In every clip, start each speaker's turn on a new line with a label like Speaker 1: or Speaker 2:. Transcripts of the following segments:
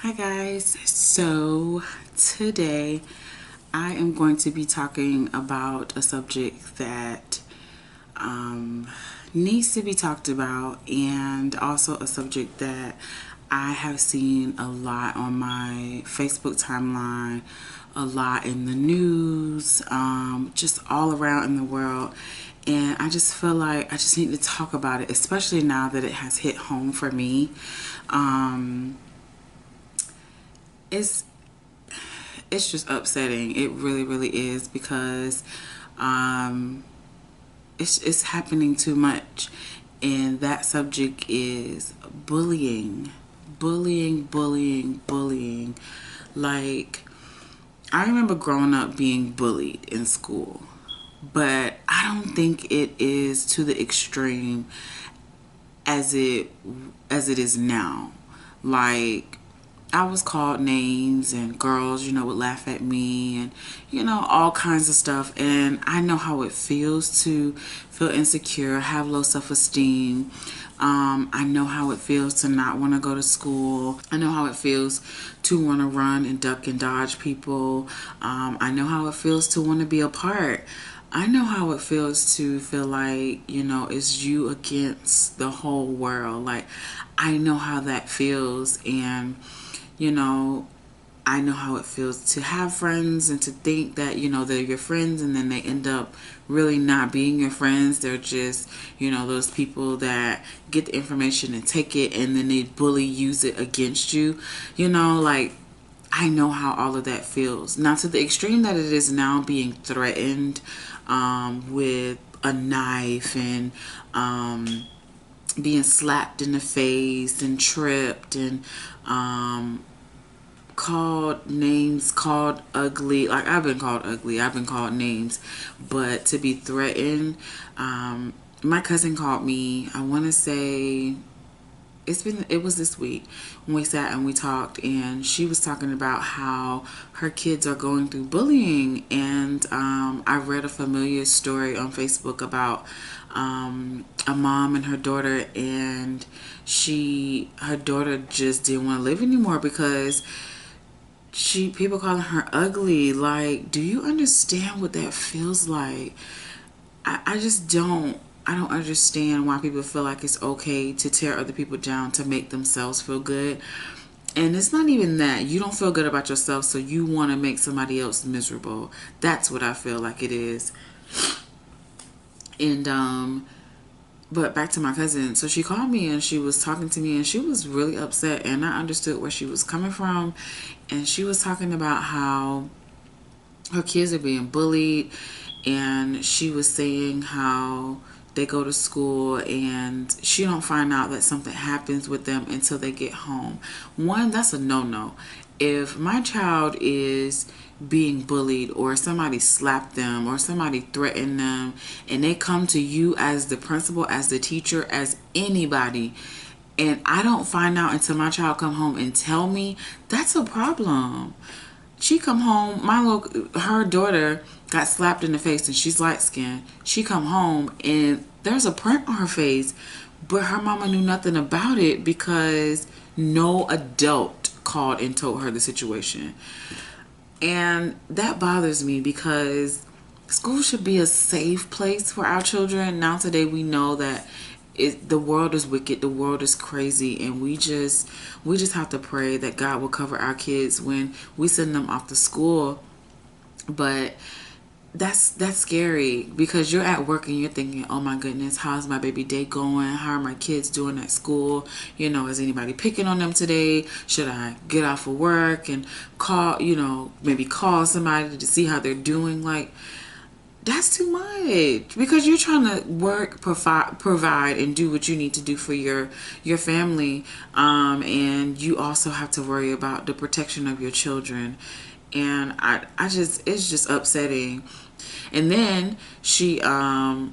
Speaker 1: Hi guys, so today I am going to be talking about a subject that needs to be talked about, and also a subject that I have seen a lot on my Facebook timeline, a lot in the news, just all around in the world. And I just feel like I just need to talk about it, especially now that it has hit home for me. It's it's just upsetting. It really, really is, because um, it's happening too much. And that subject is bullying. Bullying. Like, I remember growing up being bullied in school, but I don't think it is to the extreme as it is now. Like, I was called names, and girls, would laugh at me, and, all kinds of stuff. And I know how it feels to feel insecure, have low self-esteem. I know how it feels to not want to go to school. I know how it feels to want to run and duck and dodge people. I know how it feels to want to be apart. I know how it feels to feel like, it's you against the whole world. Like, I know how that feels. And, you know, I know how it feels to have friends and to think that, they're your friends, and then they end up really not being your friends. They're just, those people that get the information and take it, and then they use it against you. Like, I know how all of that feels. Not to the extreme that it is now, being threatened with a knife, and being slapped in the face and tripped, and called names, called ugly. Like, I've been called ugly, I've been called names, but to be threatened. My cousin called me, I want to say it was this week, when we sat and we talked, and she was talking about how her kids are going through bullying. And I read a familiar story on Facebook about a mom and her daughter, and her daughter just didn't want to live anymore because people calling her ugly. Like, do you understand what that feels like? I just don't. I don't understand why people feel like it's okay to tear other people down to make themselves feel good. And it's not even that. You don't feel good about yourself, so you want to make somebody else miserable. That's what I feel like it is. And but back to my cousin. So she called me, and she was talking to me, and she was really upset, and I understood where she was coming from. And she was talking about how her kids are being bullied, and she was saying how they go to school and she don't find out that something happens with them until they get home. One, that's a no-no. If my child is being bullied, or somebody slapped them, or somebody threatened them, and they come to you as the principal, as the teacher, as anybody, and I don't find out until my child come home and tell me, that's a problem. She come home, her daughter got slapped in the face, and she's light skinned. She come home and there's a print on her face, but her mama knew nothing about it because no adult called and told her the situation. And that bothers me, because school should be a safe place for our children. Now today we know that the world is wicked, the world is crazy, and we just have to pray that God will cover our kids when we send them off to school. But that's scary, because you're at work and you're thinking, oh my goodness, how's my baby day going? How are my kids doing at school? Is anybody picking on them today? Should I get off of work and call, maybe call somebody to see how they're doing? Like, that's too much, because you're trying to work, provide, and do what you need to do for your family, and you also have to worry about the protection of your children. And it's just upsetting. And then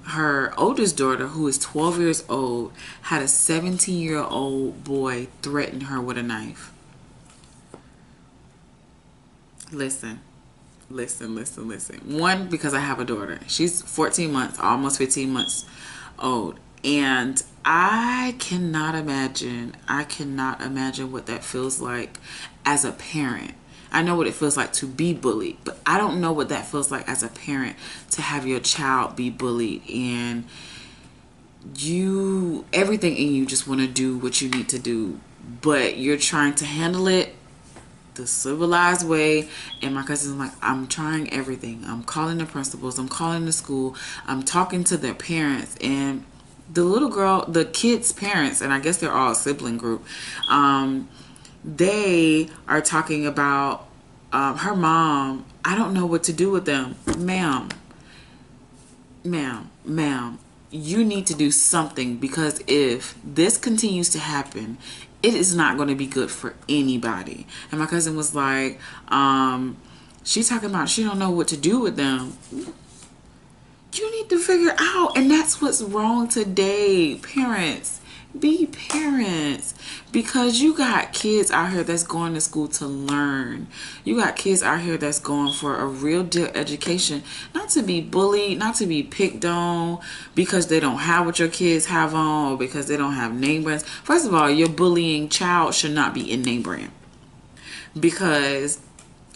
Speaker 1: her oldest daughter, who is 12 years old, had a 17-year-old boy threaten her with a knife. Listen. One, because I have a daughter. She's 14 months, almost 15 months old. And I cannot imagine what that feels like as a parent. I know what it feels like to be bullied, but I don't know what that feels like as a parent to have your child be bullied, and everything in you just want to do what you need to do, but you're trying to handle it the civilized way. And my cousin's like, I'm trying everything. I'm calling the principals, I'm calling the school, I'm talking to their parents. And the kids' parents, and I guess they're all a sibling group, they are talking about her mom. I don't know what to do with them. Ma'am, you need to do something, because if this continues to happen, it is not going to be good for anybody. And my cousin was like, she's talking about she don't know what to do with them. You need to figure out. And that's what's wrong today. Parents, be parents, because you got kids out here that's going to school to learn. You got kids out here that's going for a real deal education, not to be bullied, not to be picked on because they don't have what your kids have on, or because they don't have name brands. First of all, your bullying child should not be in name brand, because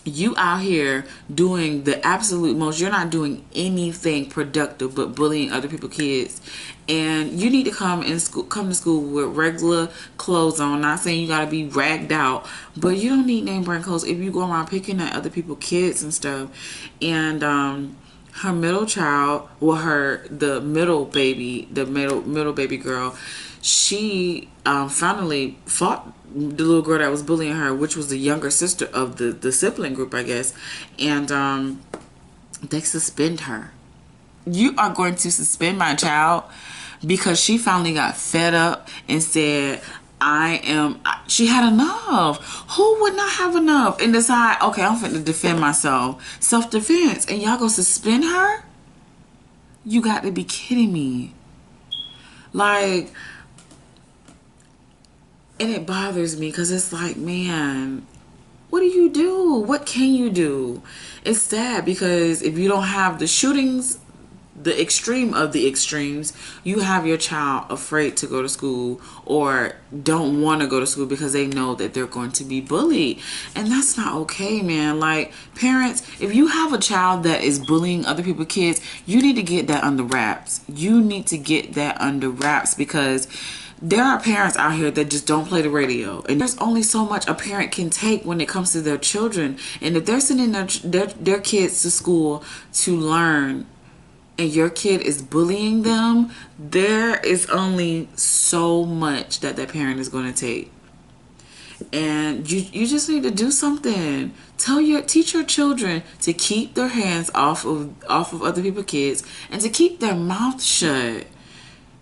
Speaker 1: you out here doing the absolute most. You're not doing anything productive but bullying other people's kids. And you need to come to school with regular clothes on. Not saying you gotta be ragged out, but you don't need name brand clothes if you go around picking at other people's kids and stuff. And her middle child, well, the middle baby girl, she finally fought the little girl that was bullying her, which was the younger sister of the sibling group, I guess. And they suspend her. You are going to suspend my child because she finally got fed up and said, she had enough. Who would not have enough and decide, okay, I'm finna defend myself. Self-defense. And y'all gonna suspend her? You got to be kidding me. Like, and it bothers me because it's like, man, what do you do? What can you do? It's sad because if you don't have the shootings, the extreme of the extremes, you have your child afraid to go to school or don't want to go to school because they know that they're going to be bullied. And that's not okay, man. Like, parents, if you have a child that is bullying other people's kids, you need to get that under wraps. You need to get that under wraps, because there are parents out here that just don't play the radio, and there's only so much a parent can take when it comes to their children. And if they're sending their kids to school to learn, and your kid is bullying them, there is only so much that parent is going to take. And you just need to do something. Teach your children to keep their hands off of other people's kids, and to keep their mouth shut.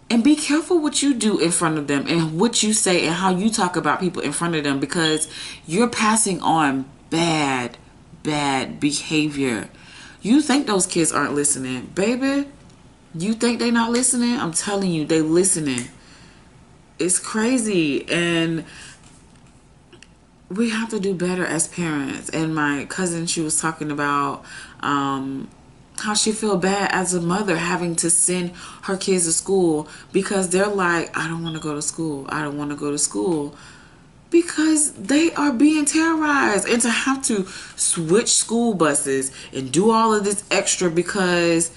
Speaker 1: And be careful what you do in front of them, and what you say, and how you talk about people in front of them, because you're passing on bad behavior. You think those kids aren't listening. Baby, you think they not listening? I'm telling you, they listening. It's crazy. And we have to do better as parents. And my cousin, she was talking about how she feel bad as a mother having to send her kids to school, because they're like, I don't want to go to school. I don't want to go to school. Because they are being terrorized, and to have to switch school buses and do all of this extra because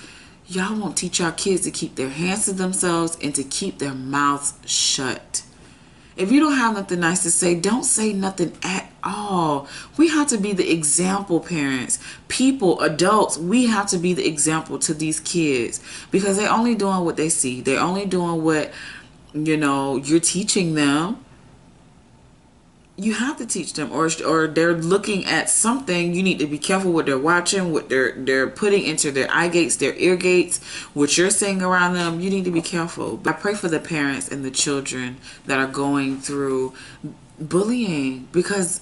Speaker 1: y'all won't teach our kids to keep their hands to themselves and to keep their mouths shut. If you don't have nothing nice to say, don't say nothing at all. We have to be the example, parents, people, adults. We have to be the example to these kids, because they're only doing what they see. They're only doing what, you're teaching them. You have to teach them, or they're looking at something. You need to be careful what they're watching, what they're putting into their eye gates, their ear gates, what you're saying around them. You need to be careful. I pray for the parents and the children that are going through bullying, because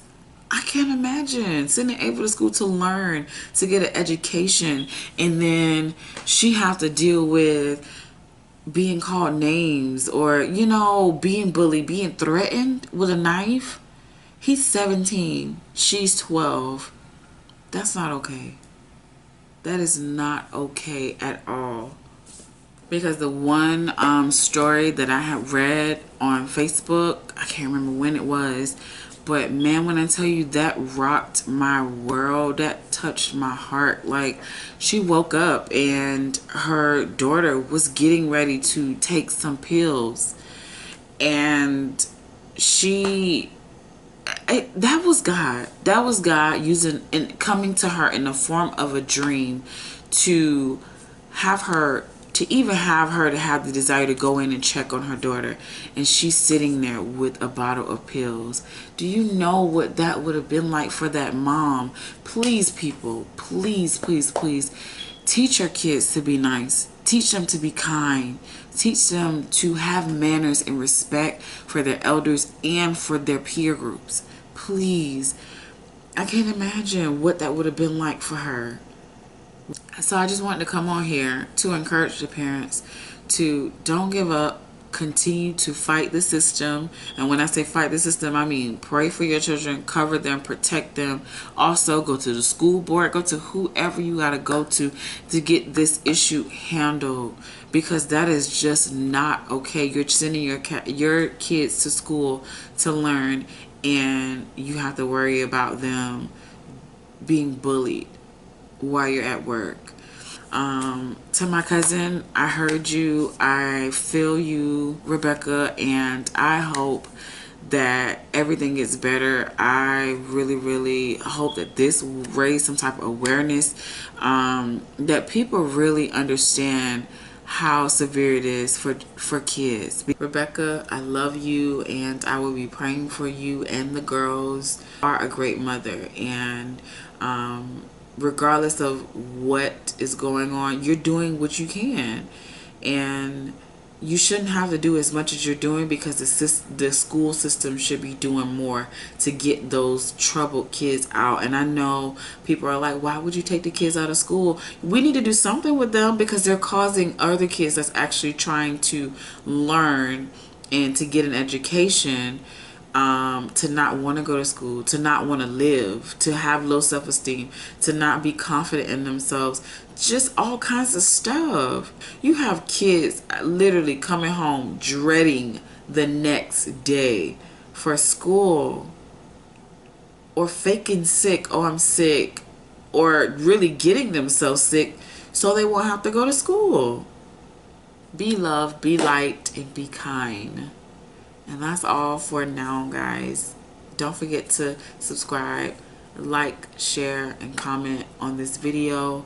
Speaker 1: I can't imagine sending Ava to school to learn, to get an education, and then she have to deal with being called names, or being bullied, being threatened with a knife. He's 17. She's 12. That's not okay. That is not okay at all. Because the one story that I had read on Facebook, I can't remember when it was, but man, when I tell you, that rocked my world, that touched my heart. Like, she woke up and her daughter was getting ready to take some pills, and that was God. That was God using and coming to her in the form of a dream to have her to have the desire to go in and check on her daughter, and she's sitting there with a bottle of pills. Do you know what that would have been like for that mom? Please, people, please, please, please teach your kids to be nice. Teach them to be kind. Teach them to have manners and respect for their elders and for their peer groups. Please. I can't imagine what that would have been like for her. So I just wanted to come on here to encourage the parents to don't give up, continue to fight the system. And when I say fight the system, I mean pray for your children, cover them, protect them. Also go to the school board, go to whoever you got to go to get this issue handled, because that is just not okay. You're sending your kids to school to learn, and you have to worry about them being bullied while you're at work. To my cousin, I heard you, I feel you, Rebecca, and I hope that everything gets better. I really, really hope that this will raise some type of awareness, that people really understand how severe it is for kids. Rebecca, I love you, and I will be praying for you and the girls. You are a great mother, and regardless of what is going on, you're doing what you can, and you shouldn't have to do as much as you're doing, because the school system should be doing more to get those troubled kids out. And I know people are like, why would you take the kids out of school? We need to do something with them, because they're causing other kids that's actually trying to learn and to get an education to not want to go to school, to not want to live, to have low self-esteem, to not be confident in themselves, just all kinds of stuff. You have kids literally coming home dreading the next day for school, or faking sick, oh I'm sick, or really getting themselves sick so they won't have to go to school. Be loved, be light, and be kind. And that's all for now, guys. Don't forget to subscribe, like, share, and comment on this video.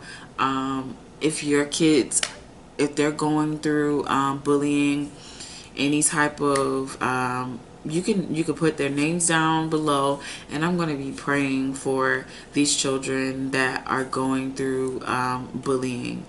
Speaker 1: If your kids, if they're going through bullying, any type of, you can put their names down below, and I'm going to be praying for these children that are going through bullying.